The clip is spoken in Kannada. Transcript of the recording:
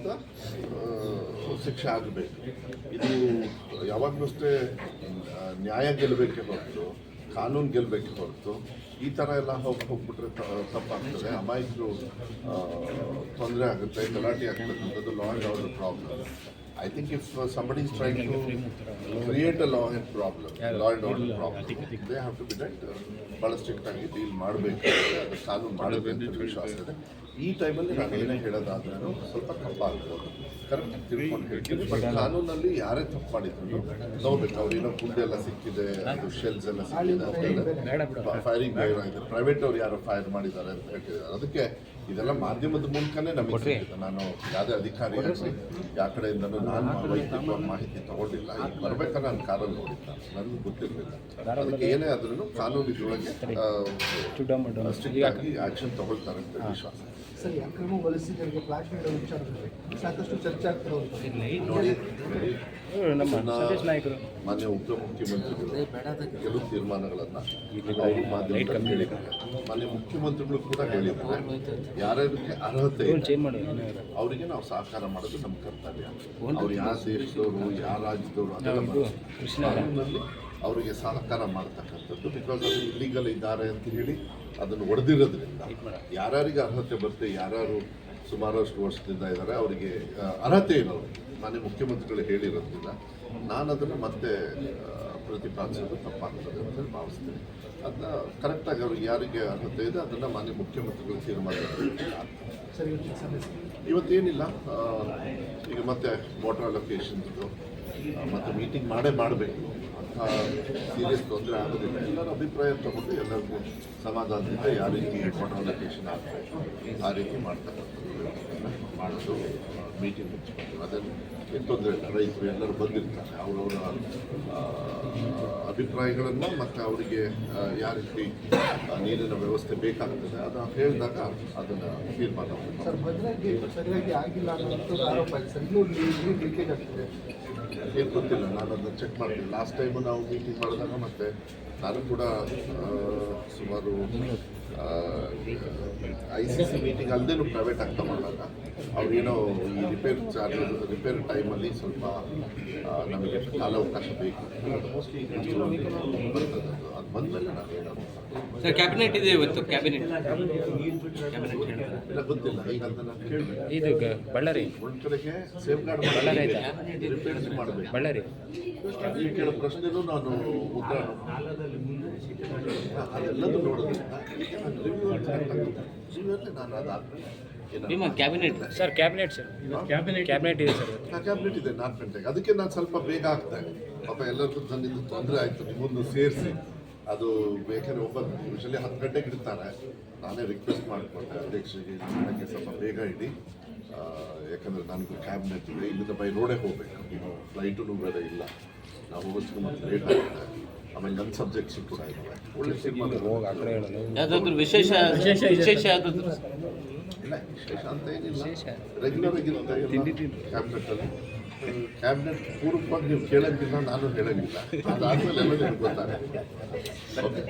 ಅಂತ ಶಿಕ್ಷೆ ಆಗಬೇಕು. ಇದು ಯಾವಾಗಲೂ ಅಷ್ಟೇ ನ್ಯಾಯ ಗೆಲ್ಲಬೇಕೆ ಹೊರತು ಕಾನೂನು ಗೆಲ್ಲಬೇಕೆ ಹೊರತು ಈ ಥರ ಎಲ್ಲ ಹೋಗ್ಬಿಟ್ರೆ ತಪ್ಪಾಗ್ತದೆ. ಅಮಾಯಕರು ತೊಂದರೆ ಆಗುತ್ತೆ, ಗಲಾಟೆ ಆಗ್ತಕ್ಕಂಥದ್ದು law and order problem. I think if somebody is trying to create a law and order problem, they have to be that ಭಾಳ ಸ್ಟ್ರಿಕ್ಟ್ ಆಗಿ ಡೀಲ್ ಮಾಡಬೇಕು, ಅದು ಕಾನೂನು ಮಾಡಬೇಕು ಅಂತ ವಿಶ್ವಾಸ ಇದೆ. ಈ ಟೈಮಲ್ಲಿ ನಾನು ಏನೇ ಹೇಳೋದಾದ್ರೂ ಸ್ವಲ್ಪ ತಪ್ಪಾಗ್ಬೋದು, ಕರೆಕ್ಟ್ ತಿಳ್ಕೊಂಡು ಹೇಳ್ತೀನಿ. ಬಟ್ ಕಾನೂನಲ್ಲಿ ಯಾರೇ ತಪ್ಪು ಮಾಡಿದ್ರು ನೋಡ್ಬೇಕು. ಅವ್ರೇನೋ ಫುಡ್ ಎಲ್ಲ ಸಿಕ್ಕಿದೆ, ಅದು ಶೆಲ್ಸ್ ಎಲ್ಲ ಸಿಕ್ಕಿದೆ, ಫೈರಿಂಗ್ ಇದೆ, ಪ್ರೈವೇಟ್ ಅವ್ರು ಯಾರೋ ಫೈರ್ ಮಾಡಿದ್ದಾರೆ ಅಂತ ಹೇಳ್ತಿದ್ದಾರೆ. ಅದಕ್ಕೆ ಇದೆಲ್ಲ ಮಾಧ್ಯಮದ ಮೂಲಕನೇ ನಮಗೆ ಸಿಕ್ಕಿದೆ. ನಾನು ಯಾವುದೇ ಅಧಿಕಾರಿಯಾಗಿ ಯಾವ ಕಡೆಯಿಂದನೂ ನಾನು ವೈಯಕ್ತಿಕವಾಗಿ ಮಾಹಿತಿ ತಗೊಂಡಿಲ್ಲ. ಈಗ ಬರ್ಬೇಕಾದ್ರೆ ನಾನು ಕಾರಲ್ಲಿ ನೋಡಿದ್ದ, ನನಗೆ ಗೊತ್ತಿರಲಿಲ್ಲ. ಅದಕ್ಕೆ ಏನೇ ಆದ್ರೂ ಕಾನೂನು ಇದ್ರೊಳಗೆ ಸ್ಟ್ರಿಕ್ಟ್ ಆಗಿ ಆಕ್ಷನ್ ತಗೊಳ್ತಾರೆ ಅಂತ ವಿಶ್ವಾಸ. ಸರಿ, ಅಕ್ರಮ ವಲಸಿಗರಿಗೆ ಫ್ಲಾಶ್ ನೀಡೋ ವಿಚಾರದಲ್ಲಿ ಸಾಕಷ್ಟು ಚರ್ಚೆ ಆಗ್ತಿರೋದು ನೋಡಿ, ಮಾನ್ಯ ಉಪಮುಖ್ಯಮಂತ್ರಿಗಳು ಕೆಲವು ತೀರ್ಮಾನಗಳನ್ನು ಅವರು ಮಾಧ್ಯಮದಲ್ಲಿ ಹೇಳಿದ್ದಾರೆ. ಮಾನ್ಯ ಮುಖ್ಯಮಂತ್ರಿಗಳು ಕೂಡ ಹೇಳಿದ್ದಾರೆ, ಯಾರ್ಯಾರಿಗೆ ಅರ್ಹತೆ ಅವರಿಗೆ ನಾವು ಸಹಕಾರ ಮಾಡೋದು ನಮ್ಮ ಕರ್ತವ್ಯ. ಅವ್ರು ಯಾವ ದೇಶದವರು, ಯಾವ ರಾಜ್ಯದವರು ಅದರಲ್ಲಿ ಅವರಿಗೆ ಸಹಕಾರ ಮಾಡ್ತಕ್ಕಂಥದ್ದು. ಬಿಕಾಸ್ ಅದು ಇಲ್ಲಿಗಲ್ ಇದ್ದಾರೆ ಅಂತ ಹೇಳಿ ಅದನ್ನು ಒಡೆದಿರೋದ್ರಿಂದ ಯಾರ್ಯಾರಿಗೆ ಅರ್ಹತೆ ಬರುತ್ತೆ, ಯಾರ್ಯಾರು ಸುಮಾರಷ್ಟು ವರ್ಷದಿಂದ ಇದ್ದಾರೆ ಅವರಿಗೆ ಅರ್ಹತೆ ಇರೋರು ಮಾನ್ಯ ಮುಖ್ಯಮಂತ್ರಿಗಳು ಹೇಳಿರೋದ್ರಿಂದ ನಾನು ಅದನ್ನು ಮತ್ತೆ ಪ್ರತಿಪಾದಿಸೋದು ತಪ್ಪಾಗ್ತದೆ ಅಂತ ಹೇಳಿ ಭಾವಿಸ್ತೇನೆ. ಅದನ್ನ ಕರೆಕ್ಟಾಗಿ ಅವ್ರಿಗೆ ಯಾರಿಗೆ ಅರ್ಹತೆ ಇದೆ ಅದನ್ನು ಮಾನ್ಯ ಮುಖ್ಯಮಂತ್ರಿಗಳು ತೀರ್ಮಾನ ಇವತ್ತೇನಿಲ್ಲ. ಈಗ ಮತ್ತೆ ವಾಟರ್ ಅಲೋಕೇಶನ್ಸ್ದು ಮತ್ತು ಮೀಟಿಂಗ್ ಮಾಡಬೇಕು. ಸೀರಿಯಸ್ ತೊಂದರೆ ಆಗೋದಿಲ್ಲ. ಎಲ್ಲರ ಅಭಿಪ್ರಾಯ ತಗೊಂಡು ಎಲ್ಲರಿಗೂ ಸಮಾಧಾನದಿಂದ ಯಾವ ರೀತಿ ವಾಟರ್ ಅಲೋಕೇಶನ್ ಆಗಬೇಕು ಆ ರೀತಿ ಮಾಡ್ತಕ್ಕಂಥದ್ದು ವ್ಯವಸ್ಥೆಯನ್ನು ಮಾಡೋದು ಮೀಟಿಂಗ್ ಮುಗಿಸ್ಕೊಂಡು ಅದನ್ನು ಏನು ತೊಂದರೆ ಇಲ್ಲ. ರೈತರು ಎಲ್ಲರೂ ಬಂದಿರ್ತಾರೆ, ಅವರವರ ಅಭಿಪ್ರಾಯಗಳನ್ನು ಮತ್ತು ಅವರಿಗೆ ಯಾವ ರೀತಿ ನೀರಿನ ವ್ಯವಸ್ಥೆ ಬೇಕಾಗ್ತದೆ ಅದು ಹೇಳಿದಾಗ ಅದನ್ನು ತೀರ್ಮಾನ ಮಾಡಬೇಕು. ಸರ್, ಭದ್ರಾಗಿ ಸರಿಯಾಗಿ ಆಗಿಲ್ಲ ಅನ್ನೋದು ಆರೋಪ ಇದೆ ಸರ್. ಇನ್ನೂ ನೀರು ಲೀಕೇಜ್ ಆಗ್ತದೆ. ಏನು ಗೊತ್ತಿಲ್ಲ, ನಾನು ಅದನ್ನು ಚೆಕ್ ಮಾಡ್ತೀನಿ. ಲಾಸ್ಟ್ ಟೈಮು ನಾವು ಮೀಟಿಂಗ್ ಮಾಡಿದಾಗ ಮತ್ತು ನಾನು ಕೂಡ ಸುಮಾರು ICC ಮೀಟಿಂಗ್ ಅಲ್ಲದೇನು ಪ್ರೈವೇಟ್ ಆಗ್ತಾ ಮಾಡಿದಾಗ ಅವ್ರೇನೋ ಈ ರಿಪೇರ್ ಟೈಮಲ್ಲಿ ಸ್ವಲ್ಪ ನಮಗೆ ಕಾಲಾವಕಾಶ ಬೇಕು. ಮೋಸ್ಟ್ಲಿ ಬರ್ತದೆ, ಅದು ಬಂದಮೇಲೆ ನಾನು ಹೇಳೋದು. ಸರ್, ಕ್ಯಾಬಿನೆಟ್ ಇದೆ ಇವತ್ತು. ಕ್ಯಾಬಿನೆಟ್ ಇಲ್ಲ ಗೊತ್ತಿಲ್ಲ, ಈಗ ಅಂತ ನಾನು ಕೇಳಬೇಕು. ಇದು ಬಳ್ಳಾರಿ ಒಂದು ಕಡೆಗೆ ಸೇಫ್ ಗಾರ್ಡ್ ಮಾಡಿ ರಿಪೇರ್ಸ್ ಮಾಡಬೇಕು. ಬಳ್ಳಾರಿ ಈ ಕೇಳೋ ಪ್ರಶ್ನೆನೂ ನಾನು ಉತ್ತರ ಅದೆಲ್ಲದೂ ನೋಡೋದ್ರಿಂದ ನಾನು ಅದಾದ್ಮೇಲೆ cabinet sir, cabinet sir, cabinet ಇದೆ ಸರ್, ಕ್ಯಾಬಿನೆಟ್ ಇದೆ 4 ಗಂಟೆಗೆ. ಅದಕ್ಕೆ ನಾನು ಸ್ವಲ್ಪ ಬೇಗ ಆಗ್ತೇನೆ. ಪಾಪ ಎಲ್ಲರಿಗೂ ನನ್ನಿಂದ ತೊಂದರೆ ಆಯಿತು, ನಿಮ್ಮನ್ನು ಸೇರಿಸಿ. ಅದು ಬೇಕಾದ್ರೆ ಯೂಶಲಿ 10 ಗಂಟೆಗೆ ಇಡ್ತಾರೆ. ನಾನೇ ರಿಕ್ವೆಸ್ಟ್ ಮಾಡಿಕೊಂಡೆ ಅಧ್ಯಕ್ಷರಿಗೆ, ನನಗೆ ಸ್ವಲ್ಪ ಬೇಗ ಇಡಿ, ಯಾಕಂದರೆ ನನಗೂ ಕ್ಯಾಬಿನೆಟ್ ಇದೆ. ಇಲ್ಲಿಂದ ಬೈ ರೋಡೇ ಹೋಗಬೇಕು, ನೀವು ಫ್ಲೈಟೂ ಬೇರೆ ಇಲ್ಲ. ನಾವು ಹೋಗೋದಕ್ಕೆ ಮತ್ತೆ ಲೇಟ್ ಆಗುತ್ತೆ. ಆಮೇಲೆ ನನ್ನ ಸಬ್ಜೆಕ್ಟ್ಸ್ ಕೂಡ ಇದ್ದಾವೆ. ಒಳ್ಳೆ ತೀರ್ಮಾನ. ಯಾವುದಾದ್ರೂ ವಿಶೇಷ ಯಾವುದಾದ್ರೂ ಇಲ್ಲ, ವಿಶೇಷ ಅಂತ ಏನಿಲ್ಲ, ರೆಗ್ಯುಲರ್ ಆಗಿರುತ್ತೆ ಕ್ಯಾಬಿನೆಟ್ಟಲ್ಲಿ. ಕ್ಯಾಬಿನೆಟ್ ಪೂರ್ವಕವಾಗಿ ನೀವು ಕೇಳೋಂಗಿಲ್ಲ, ನಾನು ಹೇಳೋಂಗಿಲ್ಲ. ಅದಾದಮೇಲೆ ಎಲ್ಲ ನಿಮ್ಗೆ ಗೊತ್ತಾಗುತ್ತೆ. ಓಕೆ.